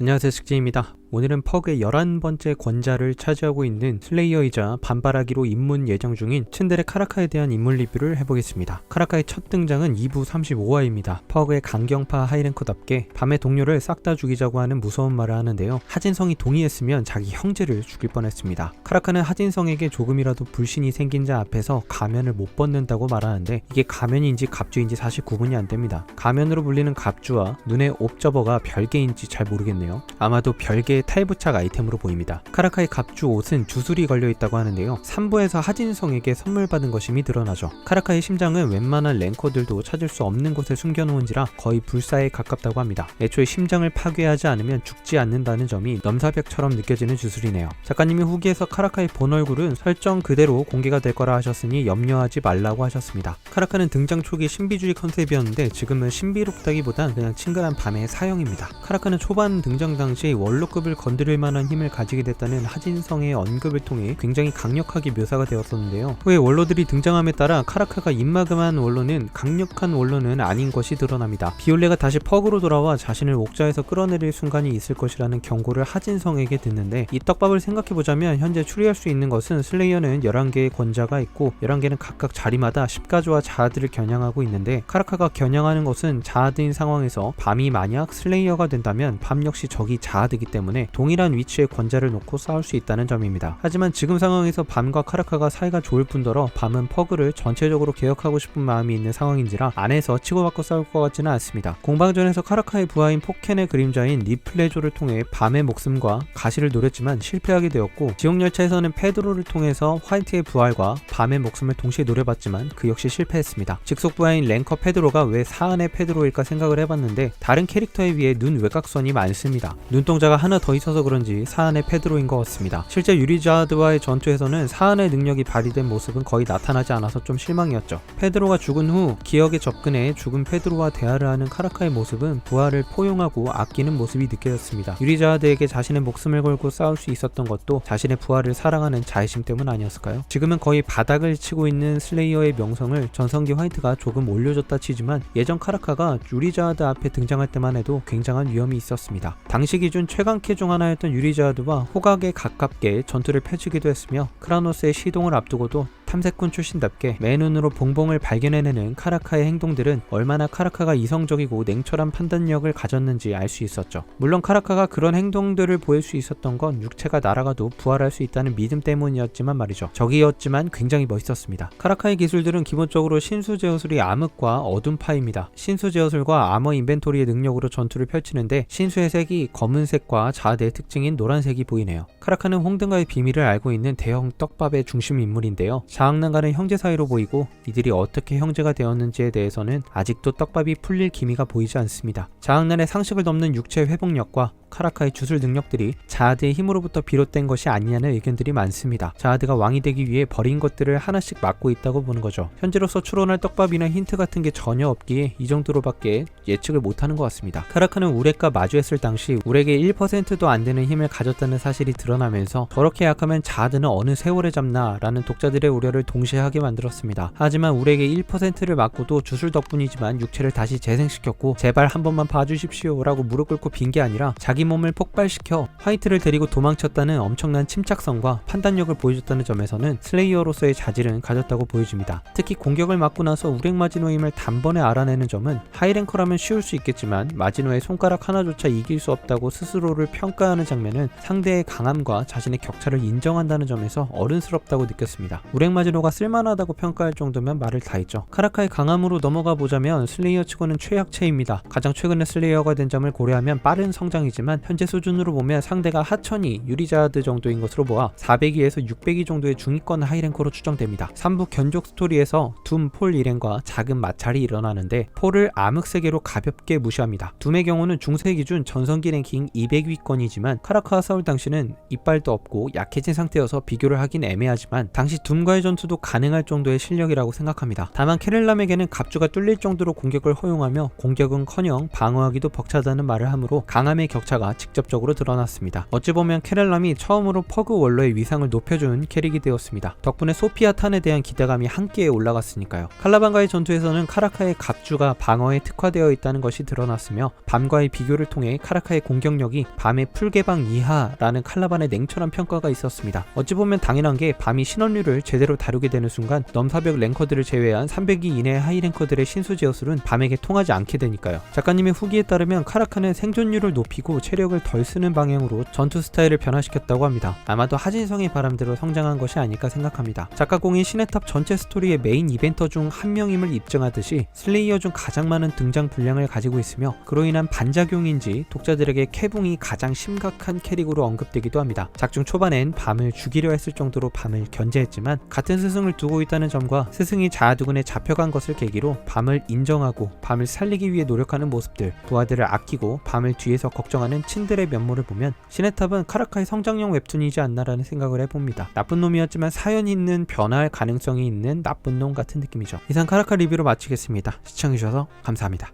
안녕하세요, 식진입니다. 오늘은 퍽의 11번째 권자를 차지하고 있는 슬레이어이자 반바라기로 입문 예정 중인 츤데레 카라카에 대한 인물 리뷰를 해보겠습니다. 카라카의 첫 등장은 2부 35화입니다. 퍽의 강경파 하이랭커답게 밤의 동료를 싹 다 죽이자고 하는 무서운 말을 하는데요. 하진성이 동의했으면 자기 형제를 죽일 뻔했습니다. 카라카는 하진성에게 조금이라도 불신이 생긴 자 앞에서 가면을 못 벗는다고 말하는데 이게 가면인지 갑주인지 사실 구분이 안 됩니다. 가면으로 불리는 갑주와 눈의 옵저버가 별개인지 잘 모르겠네요. 아마도 별개의 탈부착 아이템으로 보입니다. 카라카의 갑주 옷은 주술이 걸려있다고 하는데요. 3부에서 하진성에게 선물 받은 것임이 드러나죠. 카라카의 심장은 웬만한 랭커들도 찾을 수 없는 곳에 숨겨놓은지라 거의 불사에 가깝다고 합니다. 애초에 심장을 파괴하지 않으면 죽지 않는다는 점이 넘사벽처럼 느껴지는 주술이네요. 작가님이 후기에서 카라카의 본 얼굴은 설정 그대로 공개가 될 거라 하셨으니 염려하지 말라고 하셨습니다. 카라카는 등장 초기 신비주의 컨셉이었는데 지금은 신비롭다기보단 그냥 친근한 밤의 사형입니다. 카라카는 초반 등장 당시 원로급을 건드릴 만한 힘을 가지게 됐다는 하진성의 언급을 통해 굉장히 강력하게 묘사가 되었었는데요. 후에 원로들이 등장함에 따라 카라카가 입마금한 원로는 강력한 원로는 아닌 것이 드러납니다. 비올레가 다시 퍽으로 돌아와 자신을 옥자에서 끌어내릴 순간이 있을 것이라는 경고를 하진성에게 듣는데 이 떡밥을 생각해보자면 현재 추리할 수 있는 것은 슬레이어는 11개의 권자가 있고 11개는 각각 자리마다 10가조와 자아들을 겨냥하고 있는데 카라카가 겨냥하는 것은 자아드인 상황에서 밤이 만약 슬레이어가 된다면 밤 역시 적이 자아드기 때문에 동일한 위치에 권자를 놓고 싸울 수 있다는 점입니다. 하지만 지금 상황에서 밤과 카라카가 사이가 좋을 뿐더러 밤은 퍼그를 전체적으로 개혁하고 싶은 마음이 있는 상황인지라 안에서 치고받고 싸울 것 같지는 않습니다. 공방전에서 카라카의 부하인 포켄의 그림자인 니플레조를 통해 밤의 목숨과 가시를 노렸지만 실패하게 되었고 지옥열차에서는 페드로를 통해서 화이트의 부활과 밤의 목숨을 동시에 노려봤지만 그 역시 실패했습니다. 직속 부하인 랭커 페드로가 왜 사안의 페드로일까 생각을 해봤는데 다른 캐릭터에 비해 눈 외곽선이 많습니다. 눈동자가 하나 더 있어서 그런지 사안의 페드로인 것 같습니다. 실제 유리자드와의 전투에서는 사안의 능력이 발휘된 모습은 거의 나타나지 않아서 좀 실망이었죠. 페드로가 죽은 후 기억에 접근해 죽은 페드로와 대화를 하는 카라카의 모습은 부하를 포용하고 아끼는 모습이 느껴졌습니다. 유리자드에게 자신의 목숨을 걸고 싸울 수 있었던 것도 자신의 부하를 사랑하는 자의심 때문 아니었을까요? 지금은 거의 바닥을 치고 있는 슬레이어의 명성을 전성기 화이트가 조금 올려줬다 치지만 예전 카라카가 유리자드 앞에 등장할 때만 해도 굉장한 위험이 있었습니다. 당시 기준 최강캐 중 하나였던 유리자드와 호각에 가깝게 전투를 펼치기도 했으며 크라노스의 시동을 앞두고도 탐색꾼 출신답게 맨눈으로 봉봉을 발견해내는 카라카의 행동들은 얼마나 카라카가 이성적이고 냉철한 판단력을 가졌는지 알 수 있었죠. 물론 카라카가 그런 행동들을 보일 수 있었던 건 육체가 날아가도 부활할 수 있다는 믿음 때문이었지만 말이죠. 적이었지만 굉장히 멋있었습니다. 카라카의 기술들은 기본적으로 신수제어술이 암흑과 어둠파입니다. 신수제어술과 아머 인벤토리의 능력으로 전투를 펼치는데 신수의 색이 검은색과 자아대의 특징인 노란색이 보이네요. 카라카는 홍등가의 비밀을 알고 있는 대형 떡밥의 중심 인물인데요. 자학난가는 형제 사이로 보이고 이들이 어떻게 형제가 되었는지에 대해서는 아직도 떡밥이 풀릴 기미가 보이지 않습니다. 자학난의 상식을 넘는 육체 회복력과 카라카의 주술 능력들이 자아드의 힘으로부터 비롯된 것이 아니냐는 의견들이 많습니다. 자아드가 왕이 되기 위해 버린 것들을 하나씩 맡고 있다고 보는 거죠. 현재로서 추론할 떡밥이나 힌트 같은 게 전혀 없기에 이 정도로밖에 예측을 못하는 것 같습니다. 카라카는 우렉과 마주했을 당시 우렉의 1%도 안 되는 힘을 가졌다는 사실이 드러나면서 저렇게 약하면 자아드는 어느 세월에 잡나 라는 독자들의 우려를 동시에 하게 만들었습니다. 하지만 우렉의 1%를 맞고도 주술 덕분이지만 육체를 다시 재생시켰고 제발 한 번만 봐주십시오 라고 무릎 꿇고 빈 게 아니라 자기 몸을 폭발시켜 화이트를 데리고 도망쳤다는 엄청난 침착성과 판단력을 보여줬다는 점에서는 슬레이어로서의 자질은 가졌다고 보여집니다. 특히 공격을 맞고 나서 우렉 마지노의 힘을 단번에 알아내는 점은 하이랭커라면 쉬울 수 있겠지만 마지노의 손가락 하나조차 이길 수 없다고 스스로를 평가하는 장면은 상대의 강함과 자신의 격차를 인정한다는 점에서 어른스럽다고 느꼈습니다. 우렉 마지노가 쓸만하다고 평가할 정도면 말을 다 했죠. 카라카의 강함으로 넘어가 보자면 슬레이어 치고는 최약체입니다. 가장 최근에 슬레이어가 된 점을 고려하면 빠른 성장이지만 현재 수준으로 보면 상대가 하천이 유리자드 정도인 것으로 보아 400위에서 600위 정도의 중위권 하이랭커로 추정됩니다. 3부 견족 스토리에서 둠, 폴 일행과 작은 마찰이 일어나는데 폴을 암흑세계로 가볍게 무시합니다. 둠의 경우는 중세 기준 전성기 랭킹 200위권이지만 카라카와 싸울 당시는 이빨도 없고 약해진 상태여서 비교를 하긴 애매하지만 당시 둠과의 전투도 가능할 정도의 실력이라고 생각합니다. 다만 케렐람에게는 갑주가 뚫릴 정도로 공격을 허용하며 공격은커녕 방어하기도 벅차다는 말을 하므로 강함의 격차가 역사가 직접적으로 드러났습니다. 어찌 보면 캐럴람이 처음으로 퍼그 원로의 위상을 높여준 캐릭이 되었습니다. 덕분에 소피아 탄에 대한 기대감이 한 끼에 올라갔으니까요. 칼라반과의 전투에서는 카라카의 갑주가 방어에 특화되어 있다는 것이 드러났으며 밤과의 비교를 통해 카라카의 공격력이 밤의 풀개방 이하라는 칼라반의 냉철한 평가가 있었습니다. 어찌 보면 당연한 게 밤이 신원류를 제대로 다루게 되는 순간 넘사벽 랭커들을 제외한 300위 이내 하이랭커들의 신수제어술은 밤에게 통하지 않게 되니까요. 작가님의 후기에 따르면 카라카는 생존율을 높이고 체력을 덜 쓰는 방향으로 전투 스타일을 변화시켰다고 합니다. 아마도 하진성의 바람대로 성장한 것이 아닐까 생각합니다. 작가공이 시네탑 전체 스토리의 메인 이벤터 중 한 명임을 입증하듯이 슬레이어 중 가장 많은 등장 분량을 가지고 있으며 그로 인한 반작용인지 독자들에게 캐붕이 가장 심각한 캐릭으로 언급되기도 합니다. 작중 초반엔 밤을 죽이려 했을 정도로 밤을 견제했지만 같은 스승을 두고 있다는 점과 스승이 자아두근에 잡혀간 것을 계기로 밤을 인정하고 밤을 살리기 위해 노력하는 모습들, 부하들을 아끼고 밤을 뒤에서 걱정하는 친들의 면모를 보면 시네탑은 카라카의 성장형 웹툰이지 않나라는 생각을 해봅니다. 나쁜 놈이었지만 사연 있는 변화할 가능성이 있는 나쁜 놈 같은 느낌이죠. 이상 카라카 리뷰로 마치겠습니다. 시청해주셔서 감사합니다.